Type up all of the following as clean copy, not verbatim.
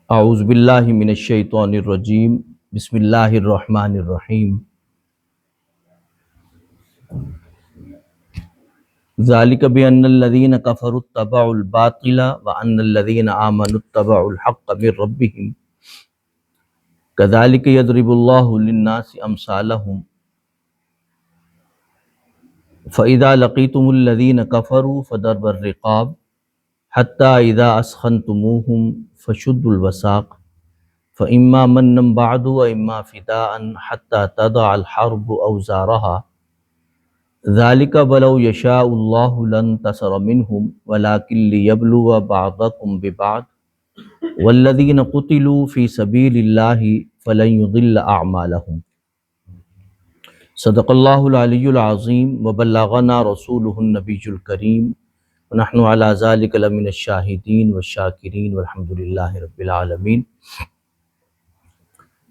اعوذ باللہ من الشیطان الرجیم بسم اللہ الرحمن الرحیم ذالک بأن الذین کفروا اتبعوا الباطل وأن الذین آمنوا اتبعوا الحق من ربهم کذالک یضرب اللہ للناس امثالهم فإذا لقیتم الذین کفروا فضرب الرقاب حتی اذا اسخنتموہم فشدوا الوثاق فإما منا بعد وإما فداء حتى تضع الحرب أوزارها ذلك ولو يشاء الله لانتصر منهم ولكن ليبلو بعضكم ببعض والذين قتلوا في سبيل الله فلن يضل أعمالهم صدق الله العلي العظيم وبلغنا رسوله النبي الكريم ونحن على ذلك لمن الشاهدين والشاكرين والحمد لله رب العالمين۔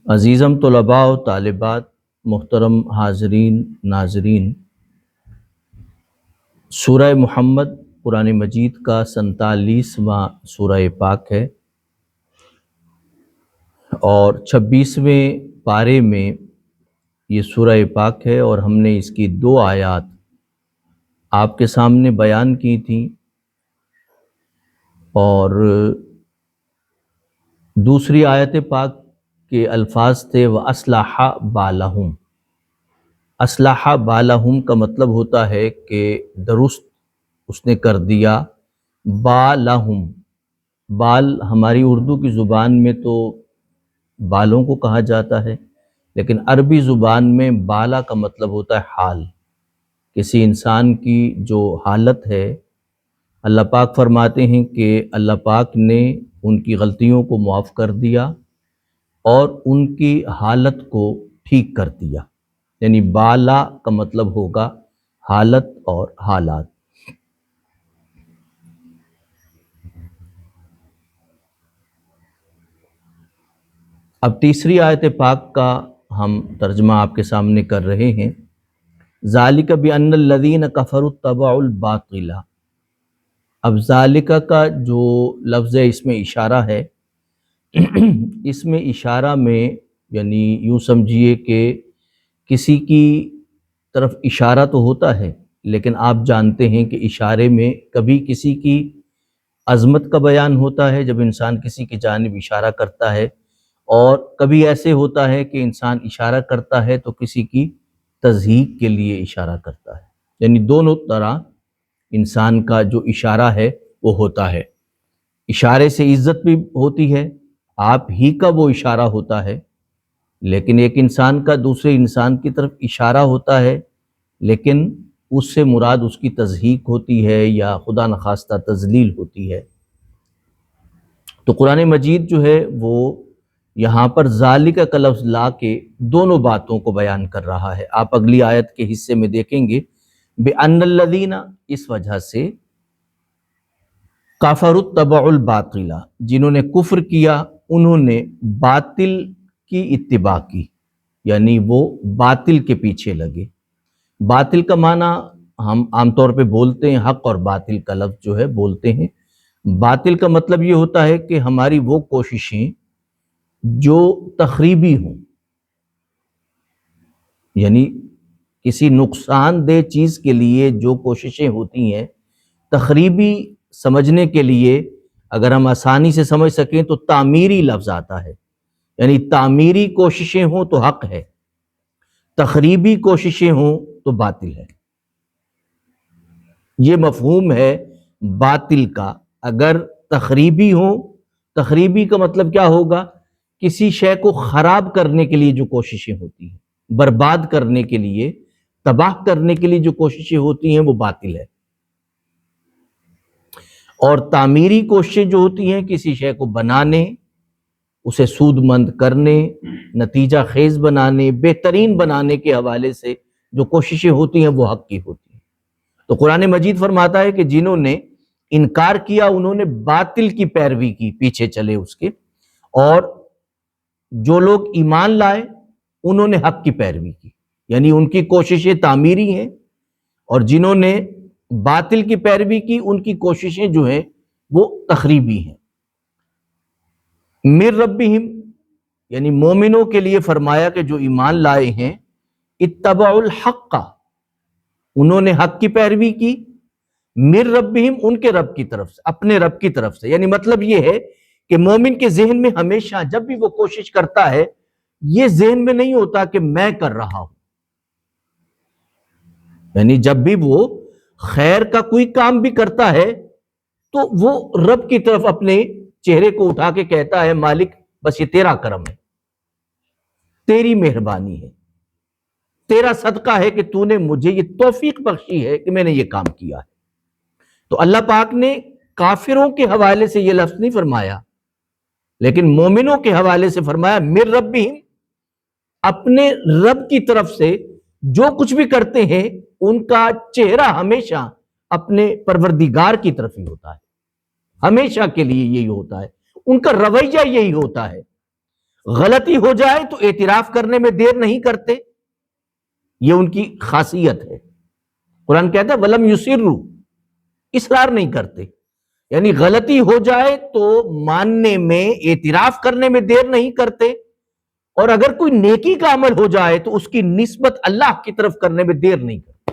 عزیزم طلباء و طالبات، محترم حاضرین ناظرین، سورہ محمد قرآن مجید کا 47واں سورہ پاک ہے اور 26ویں پارے میں یہ سورہ پاک ہے، اور ہم نے اس کی 2 آیات آپ کے سامنے بیان کی تھیں، اور دوسری آیت پاک کے الفاظ تھے وَأَصْلَحَ بَالَهُمْ۔ اصلاح بالہم کا مطلب ہوتا ہے کہ درست اس نے کر دیا بالہم۔ بال ہماری اردو کی زبان میں تو بالوں کو کہا جاتا ہے، لیکن عربی زبان میں بالا کا مطلب ہوتا ہے حال، کسی انسان کی جو حالت ہے۔ اللہ پاک فرماتے ہیں کہ اللہ پاک نے ان کی غلطیوں کو معاف کر دیا اور ان کی حالت کو ٹھیک کر دیا، یعنی بالا کا مطلب ہوگا حالت اور حالات۔ اب تیسری آیت پاک کا ہم ترجمہ آپ کے سامنے کر رہے ہیں۔ ذالک بأن الذین کفروا اتبعوا الباطل۔ اب ذالک کا جو لفظ ہے اس میں اشارہ ہے، اس میں اشارہ میں یعنی یوں سمجھیے کہ کسی کی طرف اشارہ تو ہوتا ہے، لیکن آپ جانتے ہیں کہ اشارے میں کبھی کسی کی عظمت کا بیان ہوتا ہے جب انسان کسی کی جانب اشارہ کرتا ہے، اور کبھی ایسے ہوتا ہے کہ انسان اشارہ کرتا ہے تو کسی کی تضحیق کے لیے اشارہ کرتا ہے، یعنی دونوں طرح انسان کا جو اشارہ ہے وہ ہوتا ہے۔ اشارے سے عزت بھی ہوتی ہے، آپ ہی کا وہ اشارہ ہوتا ہے، لیکن ایک انسان کا دوسرے انسان کی طرف اشارہ ہوتا ہے، لیکن اس سے مراد اس کی تضحیق ہوتی ہے یا خدا نخواستہ تذلیل ہوتی ہے۔ تو قرآن مجید جو ہے وہ یہاں پر ذالک کا لفظ لا کے دونوں باتوں کو بیان کر رہا ہے۔ آپ اگلی آیت کے حصے میں دیکھیں گے بِأَنَّ الَّذِينَ، اس وجہ سے کفروا اتبعوا الباطل، جنہوں نے کفر کیا انہوں نے باطل کی اتباع کی، یعنی وہ باطل کے پیچھے لگے۔ باطل کا معنی ہم عام طور پہ بولتے ہیں، حق اور باطل کا لفظ جو ہے بولتے ہیں۔ باطل کا مطلب یہ ہوتا ہے کہ ہماری وہ کوششیں جو تخریبی ہوں، یعنی کسی نقصان دہ چیز کے لیے جو کوششیں ہوتی ہیں، تخریبی سمجھنے کے لیے اگر ہم آسانی سے سمجھ سکیں تو تعمیری لفظ آتا ہے، یعنی تعمیری کوششیں ہوں تو حق ہے، تخریبی کوششیں ہوں تو باطل ہے۔ یہ مفہوم ہے باطل کا۔ اگر تخریبی ہوں، تخریبی کا مطلب کیا ہوگا؟ کسی شے کو خراب کرنے کے لیے جو کوششیں ہوتی ہیں، برباد کرنے کے لیے، تباہ کرنے کے لیے جو کوششیں ہوتی ہیں وہ باطل ہے۔ اور تعمیری کوششیں جو ہوتی ہیں کسی شے کو بنانے، اسے سود مند کرنے، نتیجہ خیز بنانے، بہترین بنانے کے حوالے سے جو کوششیں ہوتی ہیں وہ حق کی ہوتی ہیں۔ تو قرآن مجید فرماتا ہے کہ جنہوں نے انکار کیا انہوں نے باطل کی پیروی کی، پیچھے چلے اس کے، اور جو لوگ ایمان لائے انہوں نے حق کی پیروی کی، یعنی ان کی کوششیں تعمیری ہیں، اور جنہوں نے باطل کی پیروی کی ان کی کوششیں جو ہیں وہ تخریبی ہیں۔ من ربہم یعنی مومنوں کے لیے فرمایا کہ جو ایمان لائے ہیں، اتبعوا الحق انہوں نے حق کی پیروی کی، من ربہم ان کے رب کی طرف سے، اپنے رب کی طرف سے۔ یعنی مطلب یہ ہے کہ مومن کے ذہن میں ہمیشہ جب بھی وہ کوشش کرتا ہے، یہ ذہن میں نہیں ہوتا کہ میں کر رہا ہوں، یعنی جب بھی وہ خیر کا کوئی کام بھی کرتا ہے تو وہ رب کی طرف اپنے چہرے کو اٹھا کے کہتا ہے مالک بس یہ تیرا کرم ہے، تیری مہربانی ہے، تیرا صدقہ ہے کہ تو نے مجھے یہ توفیق بخشی ہے کہ میں نے یہ کام کیا ہے۔ تو اللہ پاک نے کافروں کے حوالے سے یہ لفظ نہیں فرمایا، لیکن مومنوں کے حوالے سے فرمایا من ربہم، اپنے رب کی طرف سے جو کچھ بھی کرتے ہیں ان کا چہرہ ہمیشہ اپنے پروردگار کی طرف ہی ہوتا ہے، ہمیشہ کے لیے یہی ہوتا ہے، ان کا رویہ یہی ہوتا ہے۔ غلطی ہو جائے تو اعتراف کرنے میں دیر نہیں کرتے، یہ ان کی خاصیت ہے۔ قرآن کہتا ہے وَلَمْ يُصِرُّوا، اصرار نہیں کرتے، یعنی غلطی ہو جائے تو ماننے میں، اعتراف کرنے میں دیر نہیں کرتے، اور اگر کوئی نیکی کا عمل ہو جائے تو اس کی نسبت اللہ کی طرف کرنے میں دیر نہیں کرتے۔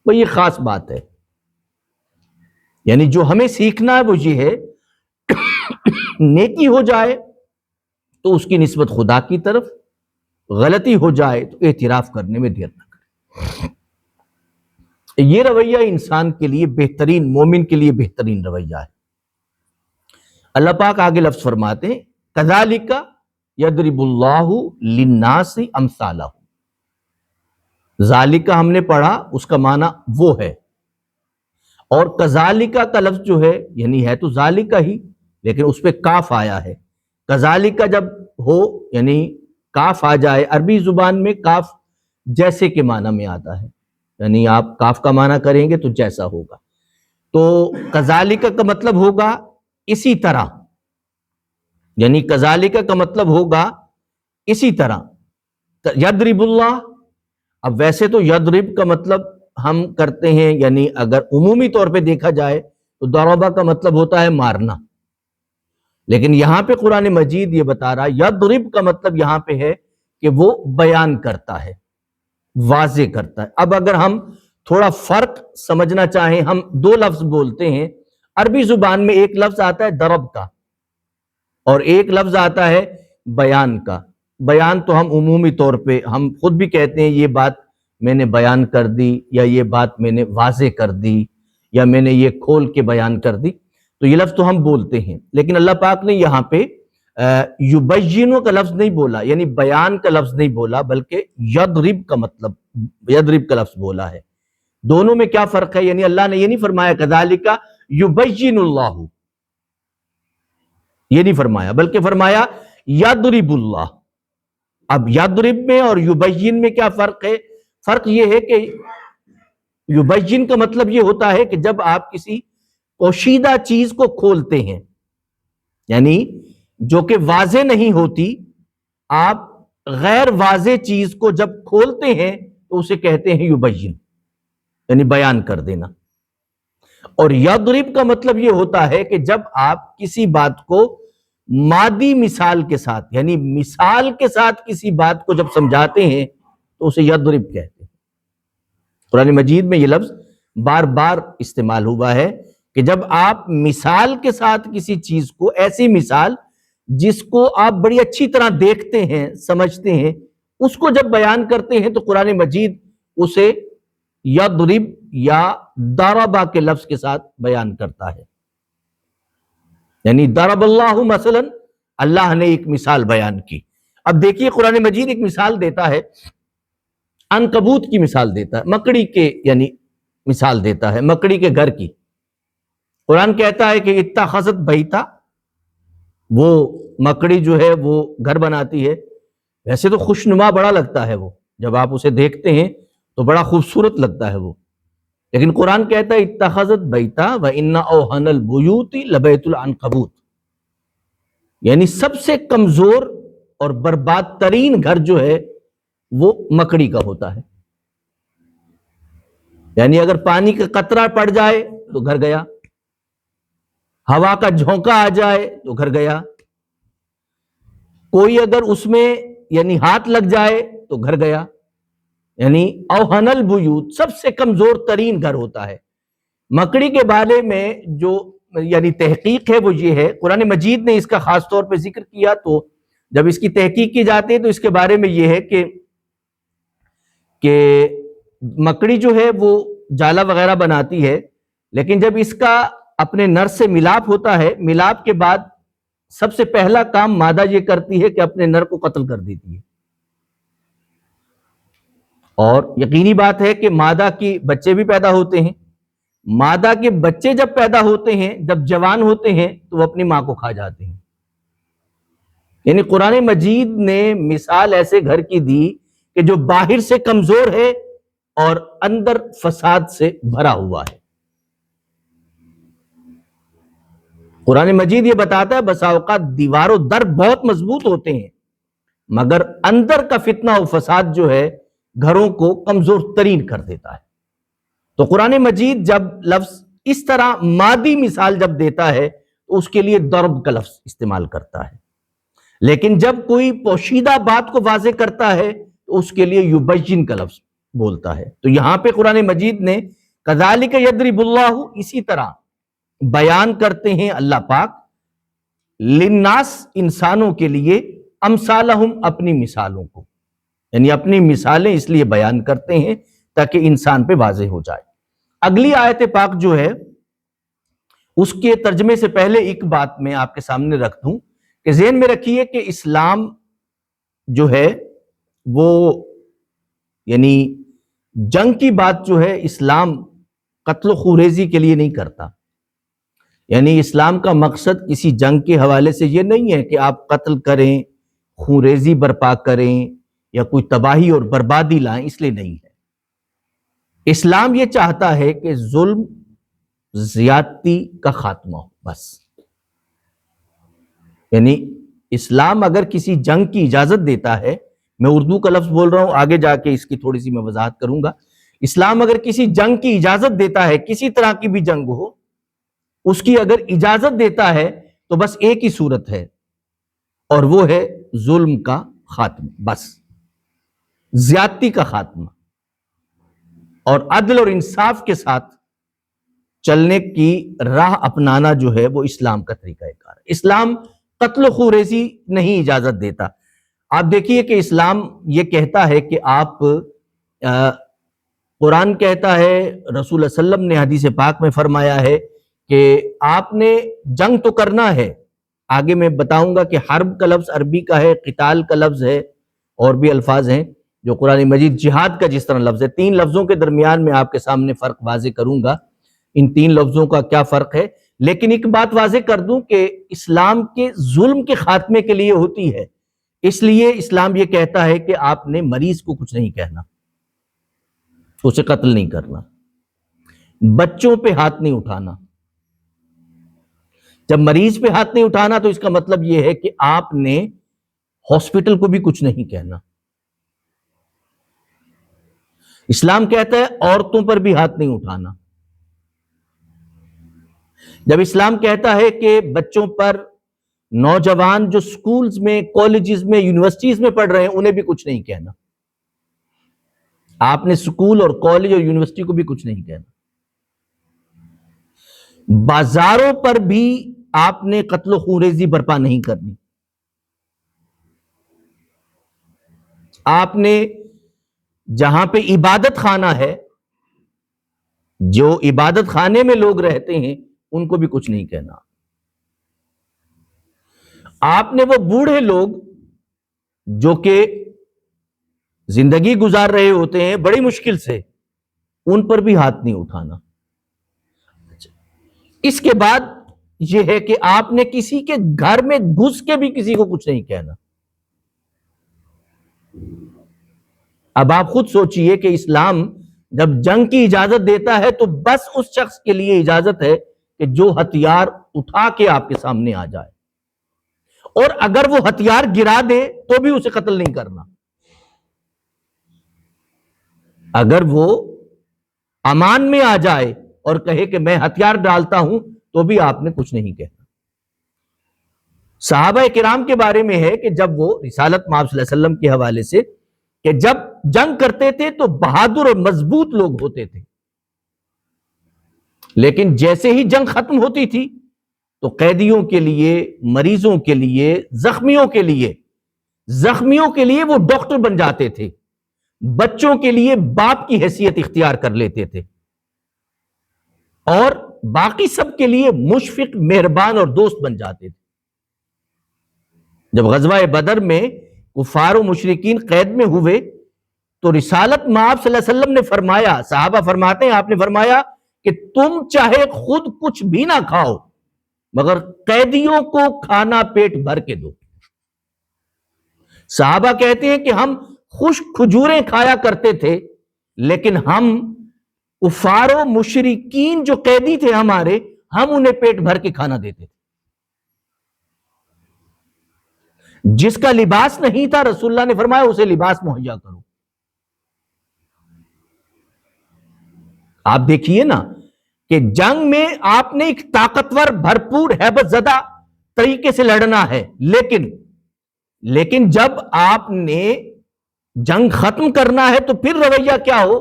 وہ یہ خاص بات ہے، یعنی جو ہمیں سیکھنا ہے وہ یہ ہے نیکی ہو جائے تو اس کی نسبت خدا کی طرف، غلطی ہو جائے تو اعتراف کرنے میں دیر نہ کرے۔ یہ رویہ انسان کے لیے بہترین، مومن کے لیے بہترین رویہ ہے۔ اللہ پاک آگے لفظ فرماتے ہیں کذالک یضرب اللہ للناس امثالہ، ذالک ہم نے پڑھا اس کا معنی وہ ہے، اور کذالک کا لفظ جو ہے یعنی ہے تو ذالک ہی لیکن اس پہ کاف آیا ہے۔ کذالک جب ہو یعنی کاف آ جائے، عربی زبان میں کاف جیسے کے معنی میں آتا ہے، یعنی آپ کاف کا معنی کریں گے تو جیسا ہوگا، تو کذالک کا مطلب ہوگا اسی طرح، یعنی کذالک کا مطلب ہوگا اسی طرح۔ یضرب اللہ، اب ویسے تو یضرب کا مطلب ہم کرتے ہیں، یعنی اگر عمومی طور پہ دیکھا جائے تو ضربہ کا مطلب ہوتا ہے مارنا، لیکن یہاں پہ قرآن مجید یہ بتا رہا ہے یضرب کا مطلب یہاں پہ ہے کہ وہ بیان کرتا ہے، واضح کرتا ہے۔ اب اگر ہم تھوڑا فرق سمجھنا چاہیں، ہم دو لفظ بولتے ہیں عربی زبان میں، ایک لفظ آتا ہے ضرب کا اور ایک لفظ آتا ہے بیان کا۔ بیان تو ہم عمومی طور پہ ہم خود بھی کہتے ہیں یہ بات میں نے بیان کر دی، یا یہ بات میں نے واضح کر دی، یا میں نے یہ کھول کے بیان کر دی، تو یہ لفظ تو ہم بولتے ہیں، لیکن اللہ پاک نے یہاں پہ یبینو کا لفظ نہیں بولا، یعنی بیان کا لفظ نہیں بولا، بلکہ یضرب کا مطلب، یضرب کا لفظ بولا ہے۔ دونوں میں کیا فرق ہے؟ یعنی اللہ نے یہ نہیں فرمایا کذالک یبین اللہ، یہ نہیں فرمایا، بلکہ فرمایا یضرب اللہ۔ اب یضرب میں اور یبین میں کیا فرق ہے؟ فرق یہ ہے کہ یبین کا مطلب یہ ہوتا ہے کہ جب آپ کسی پوشیدہ چیز کو کھولتے ہیں، یعنی جو کہ واضح نہیں ہوتی، آپ غیر واضح چیز کو جب کھولتے ہیں تو اسے کہتے ہیں یبین، یعنی بیان کر دینا۔ اور یضرب کا مطلب یہ ہوتا ہے کہ جب آپ کسی بات کو مادی مثال کے ساتھ، یعنی مثال کے ساتھ کسی بات کو جب سمجھاتے ہیں تو اسے یضرب کہتے ہیں۔ قرآن مجید میں یہ لفظ بار بار استعمال ہوا ہے کہ جب آپ مثال کے ساتھ کسی چیز کو، ایسی مثال جس کو آپ بڑی اچھی طرح دیکھتے ہیں، سمجھتے ہیں، اس کو جب بیان کرتے ہیں تو قرآن مجید اسے یضرب یا ضربہ کے لفظ کے ساتھ بیان کرتا ہے۔ یعنی ضرب اللہ مثلا، اللہ نے ایک مثال بیان کی۔ اب دیکھیے قرآن مجید ایک مثال دیتا ہے، عنکبوت کی مثال دیتا ہے، مکڑی کے یعنی مثال دیتا ہے، مکڑی کے گھر کی۔ قرآن کہتا ہے کہ اتخذت بیتا، وہ مکڑی جو ہے وہ گھر بناتی ہے، ویسے تو خوشنما بڑا لگتا ہے وہ، جب آپ اسے دیکھتے ہیں تو بڑا خوبصورت لگتا ہے وہ، لیکن قرآن کہتا ہے اتخذت بیتا وَإِنَّ أَوْهَنَ الْبُيُوتِ لَبَيْتُ الْعَنْكَبُوتِ، یعنی سب سے کمزور اور برباد ترین گھر جو ہے وہ مکڑی کا ہوتا ہے، یعنی اگر پانی کا قطرہ پڑ جائے تو گھر گیا، ہوا کا جھونکا آ جائے تو گھر گیا، کوئی اگر اس میں یعنی ہاتھ لگ جائے تو گھر گیا، یعنی اوہن البیوت سب سے کمزور ترین گھر ہوتا ہے۔ مکڑی کے بارے میں جو یعنی تحقیق ہے وہ یہ ہے، قرآن مجید نے اس کا خاص طور پہ ذکر کیا، تو جب اس کی تحقیق کی جاتی ہے تو اس کے بارے میں یہ ہے کہ مکڑی جو ہے وہ جالا وغیرہ بناتی ہے، لیکن جب اس کا اپنے نر سے ملاپ ہوتا ہے، ملاپ کے بعد سب سے پہلا کام مادہ یہ کرتی ہے کہ اپنے نر کو قتل کر دیتی ہے، اور یقینی بات ہے کہ مادہ کی بچے بھی پیدا ہوتے ہیں، مادہ کے بچے جب پیدا ہوتے ہیں، جب جوان ہوتے ہیں تو وہ اپنی ماں کو کھا جاتے ہیں۔ یعنی قرآن مجید نے مثال ایسے گھر کی دی کہ جو باہر سے کمزور ہے اور اندر فساد سے بھرا ہوا ہے۔ قرآن مجید یہ بتاتا ہے بسا اوقات دیوار و در بہت مضبوط ہوتے ہیں، مگر اندر کا فتنہ و فساد جو ہے گھروں کو کمزور ترین کر دیتا ہے۔ تو قرآن مجید جب لفظ اس طرح مادی مثال جب دیتا ہے تو اس کے لیے ضرب کا لفظ استعمال کرتا ہے، لیکن جب کوئی پوشیدہ بات کو واضح کرتا ہے تو اس کے لیے یبین کا لفظ بولتا ہے۔ تو یہاں پہ قرآن مجید نے کذالک یضرب اللہ، اسی طرح بیان کرتے ہیں اللہ پاک، للناس انسانوں کے لیے، امثالہم اپنی مثالوں کو، یعنی اپنی مثالیں اس لیے بیان کرتے ہیں تاکہ انسان پہ واضح ہو جائے۔ اگلی آیت پاک جو ہے اس کے ترجمے سے پہلے ایک بات میں آپ کے سامنے رکھ دوں کہ ذہن میں رکھیے کہ اسلام جو ہے وہ یعنی جنگ کی بات جو ہے اسلام قتل و خوریزی کے لیے نہیں کرتا، یعنی اسلام کا مقصد کسی جنگ کے حوالے سے یہ نہیں ہے کہ آپ قتل کریں، خوریزی برپا کریں یا کوئی تباہی اور بربادی لائیں، اس لیے نہیں ہے۔ اسلام یہ چاہتا ہے کہ ظلم زیادتی کا خاتمہ ہو، بس۔ یعنی اسلام اگر کسی جنگ کی اجازت دیتا ہے، میں اردو کا لفظ بول رہا ہوں، آگے جا کے اس کی تھوڑی سی میں وضاحت کروں گا، اسلام اگر کسی جنگ کی اجازت دیتا ہے، کسی طرح کی بھی جنگ ہو، اس کی اگر اجازت دیتا ہے تو بس ایک ہی صورت ہے، اور وہ ہے ظلم کا خاتمہ، بس زیادتی کا خاتمہ، اور عدل اور انصاف کے ساتھ چلنے کی راہ اپنانا جو ہے وہ اسلام کا طریقہ کار ہے۔ اسلام قتل و خوریزی نہیں اجازت دیتا۔ آپ دیکھیے کہ اسلام یہ کہتا ہے کہ آپ قرآن کہتا ہے، رسول اللہ صلی اللہ علیہ وسلم نے حدیث پاک میں فرمایا ہے کہ آپ نے جنگ تو کرنا ہے، آگے میں بتاؤں گا کہ حرب کا لفظ عربی کا ہے، قتال کا لفظ ہے، اور بھی الفاظ ہیں جو قرآن مجید جہاد کا جس طرح لفظ ہے، تین لفظوں کے درمیان میں آپ کے سامنے فرق واضح کروں گا، ان تین لفظوں کا کیا فرق ہے۔ لیکن ایک بات واضح کر دوں کہ اسلام کے ظلم کے خاتمے کے لیے ہوتی ہے، اس لیے اسلام یہ کہتا ہے کہ آپ نے مریض کو کچھ نہیں کہنا، اسے قتل نہیں کرنا، بچوں پہ ہاتھ نہیں اٹھانا۔ جب مریض پہ ہاتھ نہیں اٹھانا تو اس کا مطلب یہ ہے کہ آپ نے ہاسپٹل کو بھی کچھ نہیں کہنا۔ اسلام کہتا ہے عورتوں پر بھی ہاتھ نہیں اٹھانا۔ جب اسلام کہتا ہے کہ بچوں پر، نوجوان جو سکولز میں، کالجز میں، یونیورسٹیز میں پڑھ رہے ہیں انہیں بھی کچھ نہیں کہنا، آپ نے سکول اور کالج اور یونیورسٹی کو بھی کچھ نہیں کہنا۔ بازاروں پر بھی آپ نے قتل و خوریزی برپا نہیں کرنی۔ آپ نے جہاں پہ عبادت خانہ ہے، جو عبادت خانے میں لوگ رہتے ہیں ان کو بھی کچھ نہیں کہنا۔ آپ نے وہ بوڑھے لوگ جو کہ زندگی گزار رہے ہوتے ہیں بڑی مشکل سے، ان پر بھی ہاتھ نہیں اٹھانا۔ اس کے بعد یہ ہے کہ آپ نے کسی کے گھر میں گھس کے بھی کسی کو کچھ نہیں کہنا۔ اب آپ خود سوچئے کہ اسلام جب جنگ کی اجازت دیتا ہے تو بس اس شخص کے لیے اجازت ہے کہ جو ہتھیار اٹھا کے آپ کے سامنے آ جائے، اور اگر وہ ہتھیار گرا دے تو بھی اسے قتل نہیں کرنا۔ اگر وہ امان میں آ جائے اور کہے کہ میں ہتھیار ڈالتا ہوں تو بھی آپ نے کچھ نہیں کہنا۔ صحابہ کرام کے بارے میں ہے کہ جب وہ رسالت مآب صلی اللہ علیہ وسلم کے حوالے سے کہ جب جنگ کرتے تھے تو بہادر اور مضبوط لوگ ہوتے تھے، لیکن جیسے ہی جنگ ختم ہوتی تھی تو قیدیوں کے لیے، مریضوں کے لیے، زخمیوں کے لیے وہ ڈاکٹر بن جاتے تھے، بچوں کے لیے باپ کی حیثیت اختیار کر لیتے تھے، اور باقی سب کے لیے مشفق، مہربان اور دوست بن جاتے تھے۔ جب غزوہ بدر میں کفار و مشرکین قید میں ہوئے تو رسالت مآب صلی اللہ علیہ وسلم نے فرمایا، صحابہ فرماتے ہیں آپ نے فرمایا کہ تم چاہے خود کچھ بھی نہ کھاؤ مگر قیدیوں کو کھانا پیٹ بھر کے دو۔ صحابہ کہتے ہیں کہ ہم خشک کھجوریں کھایا کرتے تھے، لیکن ہم کفار و مشرکین جو قیدی تھے ہمارے، ہم انہیں پیٹ بھر کے کھانا دیتے تھے۔ جس کا لباس نہیں تھا رسول اللہ نے فرمایا اسے لباس مہیا کرو۔ آپ دیکھیے نا کہ جنگ میں آپ نے ایک طاقتور، بھرپور، ہیبت زدہ طریقے سے لڑنا ہے، لیکن جب آپ نے جنگ ختم کرنا ہے تو پھر رویہ کیا ہو؟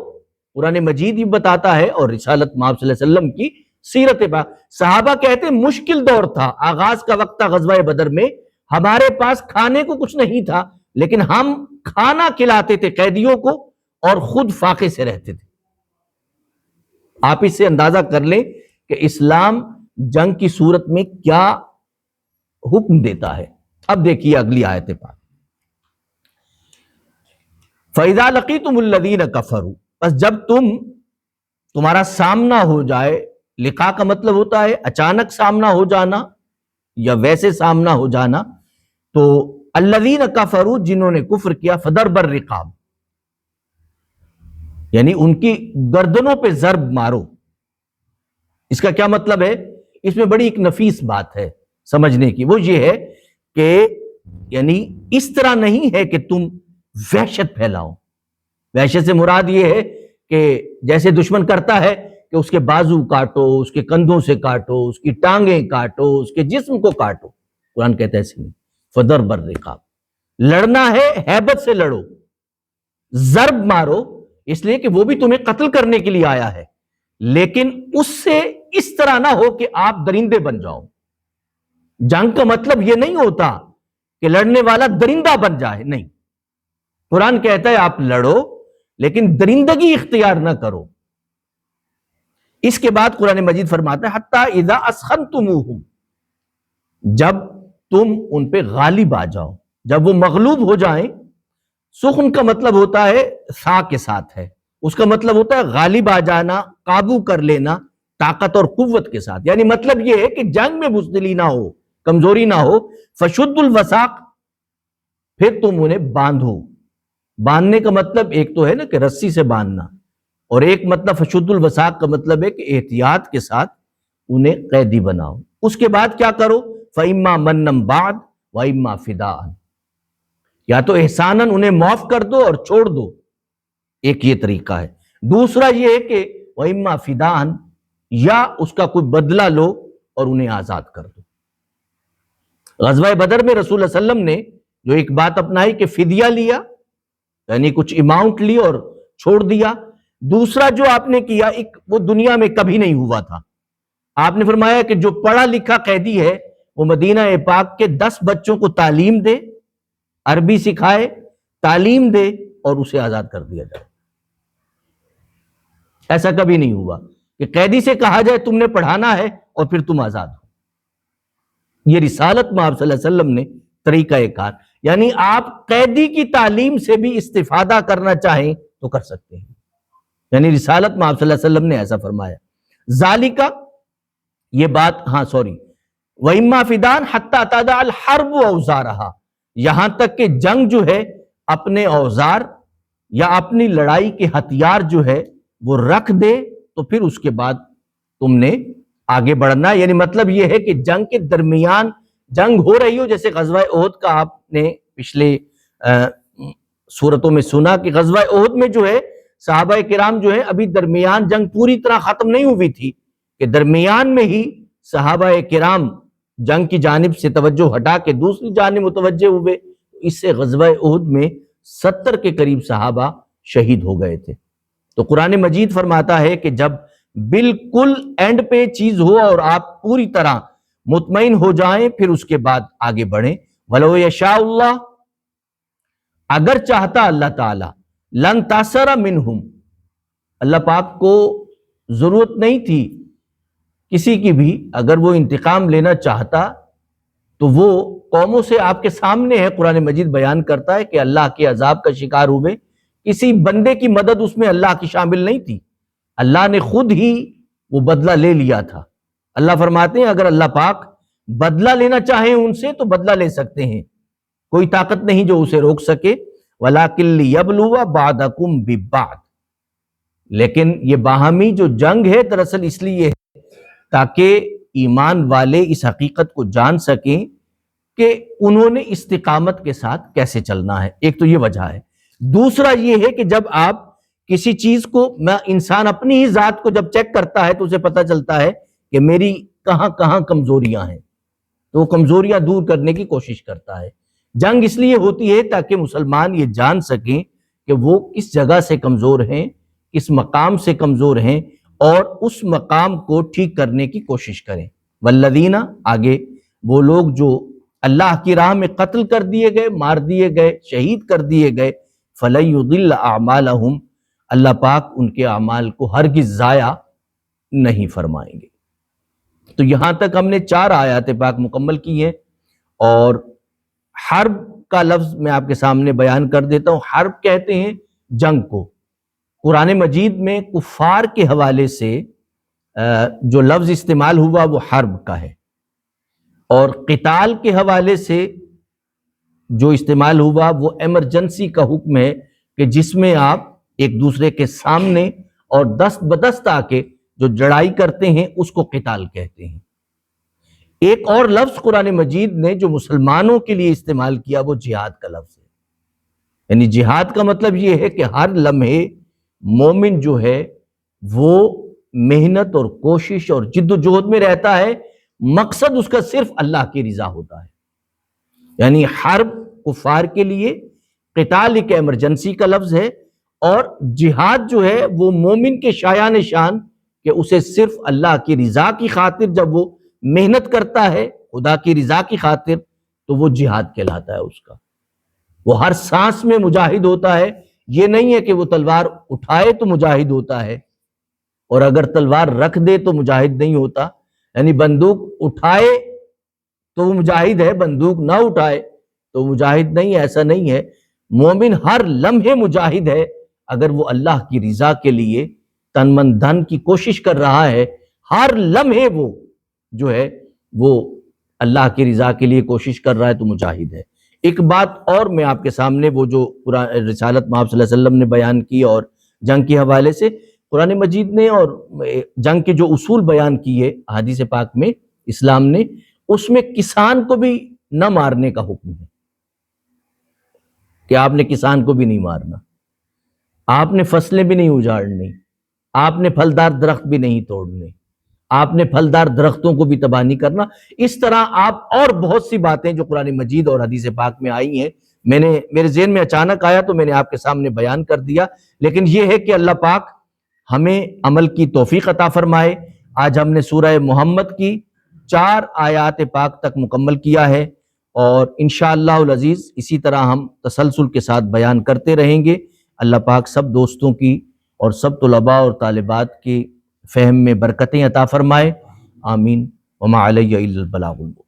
قرآن مجید بھی بتاتا ہے اور رسالت مآب صلی اللہ علیہ وسلم کی سیرت پاک۔ صحابہ کہتے ہیں مشکل دور تھا، آغاز کا وقت تھا غزوہ بدر میں، ہمارے پاس کھانے کو کچھ نہیں تھا، لیکن ہم کھانا کھلاتے تھے قیدیوں کو اور خود فاقے سے رہتے تھے۔ آپ اس سے اندازہ کر لیں کہ اسلام جنگ کی صورت میں کیا حکم دیتا ہے۔ اب دیکھیے اگلی آیت پاک، فَإِذَا لَقِيتُمُ الَّذِينَ كَفَرُوا، بس جب تمہارا سامنا ہو جائے، لقاء کا مطلب ہوتا ہے اچانک سامنا ہو جانا یا ویسے سامنا ہو جانا، تو الذین کفروا، جنہوں نے کفر کیا، فضرب الرقاب، یعنی ان کی گردنوں پہ ضرب مارو۔ اس کا کیا مطلب ہے؟ اس میں بڑی ایک نفیس بات ہے سمجھنے کی، وہ یہ ہے کہ یعنی اس طرح نہیں ہے کہ تم وحشت پھیلاؤ۔ وحشت سے مراد یہ ہے کہ جیسے دشمن کرتا ہے کہ اس کے بازو کاٹو، اس کے کندھوں سے کاٹو، اس کی ٹانگیں کاٹو، اس کے جسم کو کاٹو۔ قرآن کہتا ہے ایسے نہیں، فضرب الرقاب، لڑنا ہے ہیبت سے لڑو، ضرب مارو، اس لیے کہ وہ بھی تمہیں قتل کرنے کے لیے آیا ہے، لیکن اس سے اس طرح نہ ہو کہ آپ درندے بن جاؤ۔ جنگ کا مطلب یہ نہیں ہوتا کہ لڑنے والا درندہ بن جائے، نہیں، قرآن کہتا ہے آپ لڑو لیکن درندگی اختیار نہ کرو۔ اس کے بعد قرآن مجید فرماتا ہے حتی اذا اسخنتموہم، جب تم ان پہ غالب آ جاؤ، جب وہ مغلوب ہو جائیں۔ سخن کا مطلب ہوتا ہے سا کے ساتھ ہے، اس کا مطلب ہوتا ہے غالب آ جانا، قابو کر لینا، طاقت اور قوت کے ساتھ، یعنی مطلب یہ ہے کہ جنگ میں بزدلی نہ ہو، کمزوری نہ ہو۔ فشد الوثاق، پھر تم انہیں باندھو۔ باندھنے کا مطلب ایک تو ہے نا کہ رسی سے باندھنا، اور ایک مطلب فشد الوثاق کا مطلب ہے کہ احتیاط کے ساتھ انہیں قیدی بناؤ۔ اس کے بعد کیا کرو؟ فَإِمَّا مَنًّا بَعْدُ وَإِمَّا فِدَاءً، یا تو احساناً انہیں معاف کر دو اور چھوڑ دو، ایک یہ طریقہ ہے۔ دوسرا یہ ہے کہ وَإِمَّا فِدَاءً، یا اس کا کوئی بدلہ لو اور انہیں آزاد کر دو۔ غزوہ بدر میں رسول اللہ صلی اللہ علیہ وسلم نے جو ایک بات اپنائی کہ فدیہ لیا، یعنی کچھ اماؤنٹ لی اور چھوڑ دیا۔ دوسرا جو آپ نے کیا، وہ دنیا میں کبھی نہیں ہوا تھا۔ آپ نے فرمایا کہ جو پڑھا لکھا قیدی ہے وہ مدینہ پاک کے 10 بچوں کو تعلیم دے، عربی سکھائے، تعلیم دے اور اسے آزاد کر دیا جائے۔ ایسا کبھی نہیں ہوا کہ قیدی سے کہا جائے تم نے پڑھانا ہے اور پھر تم آزاد ہو۔ یہ رسالت میں آپ صلی اللہ علیہ وسلم نے طریقہ کار، یعنی آپ قیدی کی تعلیم سے بھی استفادہ کرنا چاہیں تو کر سکتے ہیں، یعنی رسالت میں آپ صلی اللہ علیہ وسلم نے ایسا فرمایا۔ ذالکہ، یہ بات وَإِمَّا فِدَاءً حَتَّى تَضَعَ الْحَرْبُ أَوْزَارَهَا، یہاں تک کہ جنگ جو ہے اپنے اوزار یا اپنی لڑائی کے ہتھیار جو ہے وہ رکھ دے، تو پھر اس کے بعد تم نے آگے بڑھنا۔ یعنی مطلب یہ ہے کہ جنگ کے درمیان جنگ ہو رہی ہو، جیسے غزوہ احد کا آپ نے پچھلے صورتوں میں سنا کہ غزوہ احد میں جو ہے صحابہ کرام جو ہے ابھی درمیان جنگ پوری طرح ختم نہیں ہوئی تھی، کہ درمیان میں ہی صحابہ کرام جنگ کی جانب سے توجہ ہٹا کے دوسری جانب متوجہ ہوئے، اس سے غزوہ احد میں 70 کے قریب صحابہ شہید ہو گئے تھے۔ تو قرآن مجید فرماتا ہے کہ جب بالکل اینڈ پہ چیز ہو اور آپ پوری طرح مطمئن ہو جائیں، پھر اس کے بعد آگے بڑھیں۔ وَلَوْ يَشَاءُ اللَّهُ، اگر چاہتا اللہ تعالی، لَن تَأْثَرَ مِنْهُمْ، اللہ پاک کو ضرورت نہیں تھی کسی کی بھی، اگر وہ انتقام لینا چاہتا تو وہ قوموں سے آپ کے سامنے ہے، قرآن مجید بیان کرتا ہے کہ اللہ کے عذاب کا شکار ہوئے، کسی بندے کی مدد اس میں اللہ کی شامل نہیں تھی، اللہ نے خود ہی وہ بدلہ لے لیا تھا۔ اللہ فرماتے ہیں اگر اللہ پاک بدلہ لینا چاہیں ان سے تو بدلہ لے سکتے ہیں، کوئی طاقت نہیں جو اسے روک سکے۔ وَلَٰكِن لِيَبْلُوَ بَعْضَكُم بِبَعْضٍ، لیکن یہ باہمی جو جنگ ہے دراصل اس لیے ہے تاکہ ایمان والے اس حقیقت کو جان سکیں کہ انہوں نے استقامت کے ساتھ کیسے چلنا ہے۔ ایک تو یہ وجہ ہے۔ دوسرا یہ ہے کہ جب آپ کسی چیز کو، انسان اپنی ہی ذات کو جب چیک کرتا ہے تو اسے پتہ چلتا ہے کہ میری کہاں کہاں کمزوریاں ہیں، تو وہ کمزوریاں دور کرنے کی کوشش کرتا ہے۔ جنگ اس لیے ہوتی ہے تاکہ مسلمان یہ جان سکیں کہ وہ کس جگہ سے کمزور ہیں، کس مقام سے کمزور ہیں، اور اس مقام کو ٹھیک کرنے کی کوشش کریں۔ والذین، آگے وہ لوگ جو اللہ کی راہ میں قتل کر دیے گئے، مار دیے گئے، شہید کر دیے گئے، فَلَن يُضِلَّ أَعْمَالَهُمْ، اللہ پاک ان کے اعمال کو ہرگز ضائع نہیں فرمائیں گے۔ تو یہاں تک ہم نے 4 آیات پاک مکمل کی ہیں، اور حرب کا لفظ میں آپ کے سامنے بیان کر دیتا ہوں۔ حرب کہتے ہیں جنگ کو۔ قرآن مجید میں کفار کے حوالے سے جو لفظ استعمال ہوا وہ حرب کا ہے، اور قتال کے حوالے سے جو استعمال ہوا وہ ایمرجنسی کا حکم ہے کہ جس میں آپ ایک دوسرے کے سامنے اور دست بدست آ کے جو لڑائی کرتے ہیں اس کو قتال کہتے ہیں۔ ایک اور لفظ قرآن مجید نے جو مسلمانوں کے لیے استعمال کیا وہ جہاد کا لفظ ہے۔ یعنی جہاد کا مطلب یہ ہے کہ ہر لمحے مومن جو ہے وہ محنت اور کوشش اور جد و جہد میں رہتا ہے، مقصد اس کا صرف اللہ کی رضا ہوتا ہے۔ یعنی حرب کفار کے لیے، قتال ایک ایمرجنسی کا لفظ ہے، اور جہاد جو ہے وہ مومن کے شایان شان کہ اسے صرف اللہ کی رضا کی خاطر جب وہ محنت کرتا ہے خدا کی رضا کی خاطر تو وہ جہاد کہلاتا ہے اس کا۔ وہ ہر سانس میں مجاہد ہوتا ہے، یہ نہیں ہے کہ وہ تلوار اٹھائے تو مجاہد ہوتا ہے اور اگر تلوار رکھ دے تو مجاہد نہیں ہوتا۔ یعنی بندوق اٹھائے تو وہ مجاہد ہے، بندوق نہ اٹھائے تو مجاہد نہیں ہے، ایسا نہیں ہے۔ مومن ہر لمحے مجاہد ہے اگر وہ اللہ کی رضا کے لیے تن من دھن کی کوشش کر رہا ہے، ہر لمحے وہ جو ہے وہ اللہ کی رضا کے لیے کوشش کر رہا ہے تو مجاہد ہے۔ ایک بات اور میں آپ کے سامنے، وہ جو رسالت میں آپ صلی اللہ علیہ وسلم نے بیان کی اور جنگ کے حوالے سے قرآن مجید نے اور جنگ کے جو اصول بیان کیے احادیث پاک میں اسلام نے، اس میں کسان کو بھی نہ مارنے کا حکم ہے کہ آپ نے کسان کو بھی نہیں مارنا، آپ نے فصلیں بھی نہیں اجاڑنی، آپ نے پھلدار درخت بھی نہیں توڑنے، آپ نے پھلدار درختوں کو بھی تباہ نہیں کرنا۔ اس طرح آپ اور بہت سی باتیں جو قرآن مجید اور حدیث پاک میں آئی ہیں، میرے ذہن میں اچانک آیا تو میں نے آپ کے سامنے بیان کر دیا، لیکن یہ ہے کہ اللہ پاک ہمیں عمل کی توفیق عطا فرمائے۔ آج ہم نے سورہ محمد کی 4 آیات پاک تک مکمل کیا ہے، اور انشاءاللہ العزیز اسی طرح ہم تسلسل کے ساتھ بیان کرتے رہیں گے۔ اللہ پاک سب دوستوں کی اور سب طلباء اور طالبات کی فہم میں برکتیں عطا فرمائے، آمین۔ وما علی الا البلاغ المبین۔